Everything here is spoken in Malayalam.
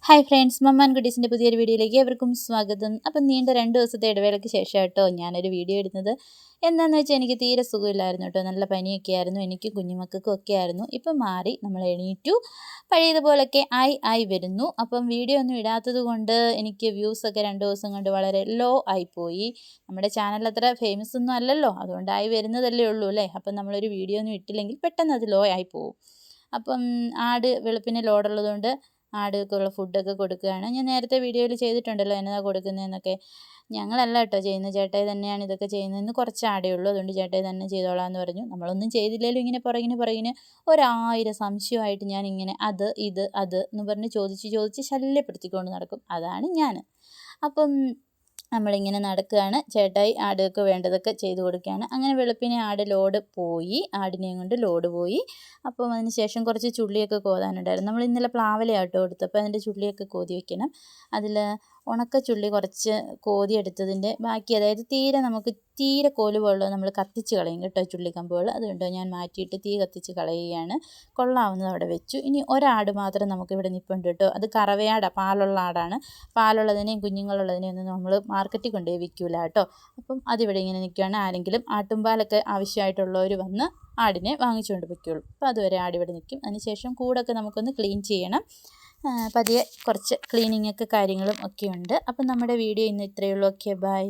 ഹായ് ഫ്രണ്ട്സ്, മമ്മാൻ കുട്ടീസിൻ്റെ പുതിയൊരു വീഡിയോയിലേക്ക് ഏവർക്കും സ്വാഗതം. അപ്പം നീണ്ട 2 ദിവസത്തെ ഇടവേളയ്ക്ക് ശേഷം കേട്ടോ ഞാനൊരു വീഡിയോ ഇടുന്നത്. എന്താണെന്ന് വെച്ചാൽ എനിക്ക് തീരെ സുഖമില്ലായിരുന്നു കേട്ടോ. നല്ല പനിയൊക്കെ ആയിരുന്നു, എനിക്ക് കുഞ്ഞുമക്കൾക്കും ഒക്കെ ആയിരുന്നു. ഇപ്പം മാറി, നമ്മൾ എണീറ്റു, പഴയതുപോലൊക്കെ ആയി വരുന്നു. അപ്പം വീഡിയോ ഒന്നും ഇടാത്തത് കൊണ്ട് എനിക്ക് വ്യൂസൊക്കെ 2 ദിവസം കൊണ്ട് വളരെ ലോ ആയിപ്പോയി. നമ്മുടെ ചാനൽ അത്ര ഫേമസ് ഒന്നും അല്ലല്ലോ, അതുകൊണ്ടായി വരുന്നതല്ലേ ഉള്ളൂ അല്ലേ. അപ്പം നമ്മളൊരു വീഡിയോ ഒന്നും ഇട്ടില്ലെങ്കിൽ പെട്ടെന്ന് അത് ലോ ആയി പോവും. അപ്പം ആട് വെളുപ്പിന് ലോഡുള്ളതുകൊണ്ട് ആടുകൾക്കുള്ള ഫുഡൊക്കെ കൊടുക്കുകയാണ്. ഞാൻ നേരത്തെ വീഡിയോയിൽ ചെയ്തിട്ടുണ്ടല്ലോ എന്നതാ കൊടുക്കുന്നതെന്നൊക്കെ. ഞങ്ങളല്ല കേട്ടോ ചെയ്യുന്നത്, ചേട്ടായി തന്നെയാണ് ഇതൊക്കെ ചെയ്യുന്നത്. ഇന്ന് കുറച്ച് ആടേ ഉള്ളൂ, അതുകൊണ്ട് ചേട്ടായി തന്നെ ചെയ്തോളാം എന്ന് പറഞ്ഞു. നമ്മളൊന്നും ചെയ്തില്ലെങ്കിലും ഇങ്ങനെ പുറകിന് 1000 സംശയമായിട്ട് ഞാനിങ്ങനെ അത് എന്ന് പറഞ്ഞ് ചോദിച്ച് ശല്യപ്പെടുത്തിക്കൊണ്ട് നടക്കും. അതാണ് ഞാൻ. അപ്പം നമ്മളിങ്ങനെ നടക്കുകയാണ്. ചേട്ടായി ആടുകൾക്ക് വേണ്ടതൊക്കെ ചെയ്ത് കൊടുക്കുകയാണ്. അങ്ങനെ വെളുപ്പിനെ ആടിനെയും കൊണ്ട് ലോഡ് പോയി. അപ്പം അതിന് ശേഷം കുറച്ച് ചുള്ളിയൊക്കെ കോതാനുണ്ടായിരുന്നു. നമ്മൾ ഇന്നലെ പ്ലാവിലയാട്ടോ കൊടുത്തു, അപ്പോൾ അതിൻ്റെ ചുള്ളിയൊക്കെ കോതി വെക്കണം. അതിൽ ഉണക്ക ചുള്ളി കുറച്ച് കോതിയെടുത്തതിൻ്റെ ബാക്കി, അതായത് തീരെ കോല് പോലുള്ളത് നമ്മൾ കത്തിച്ച് കളയും കേട്ടോ, ചുള്ളിക്കമ്പുകൾ. അതുകൊണ്ടോ ഞാൻ മാറ്റിയിട്ട് തീ കത്തിച്ച് കളയുകയാണ്. കൊള്ളാവുന്നത് അവിടെ വെച്ചു. ഇനി ഒരാട് മാത്രം നമുക്കിവിടെ നിൽപ്പുണ്ട് കേട്ടോ. അത് കറവയാടാണ്, പാലുള്ള ആടാണ്. പാലുള്ളതിനെയും കുഞ്ഞുങ്ങളുള്ളതിനെയും ഒന്നും നമ്മൾ മാർക്കറ്റിൽ കൊണ്ടുപോയി വിൽക്കില്ല കേട്ടോ. അപ്പം അതിവിടെ ഇങ്ങനെ നിൽക്കുകയാണ്. ആരെങ്കിലും ആട്ടുംപാലൊക്കെ ആവശ്യമായിട്ടുള്ളവർ വന്ന് ആടിനെ വാങ്ങിച്ചുകൊണ്ട് പൊയ്ക്കോളും. അപ്പോൾ അതുവരെ ആടിവിടെ നിൽക്കും. അതിനുശേഷം കൂടൊക്കെ നമുക്കൊന്ന് ക്ലീൻ ചെയ്യണം. പതിയെ കുറച്ച് ക്ലീനിങ്ങൊക്കെ കാര്യങ്ങളും ഒക്കെ ഉണ്ട്. അപ്പം നമ്മുടെ വീഡിയോ ഇന്ന് ഇത്രയേ ഉള്ളൂ. Okay, by.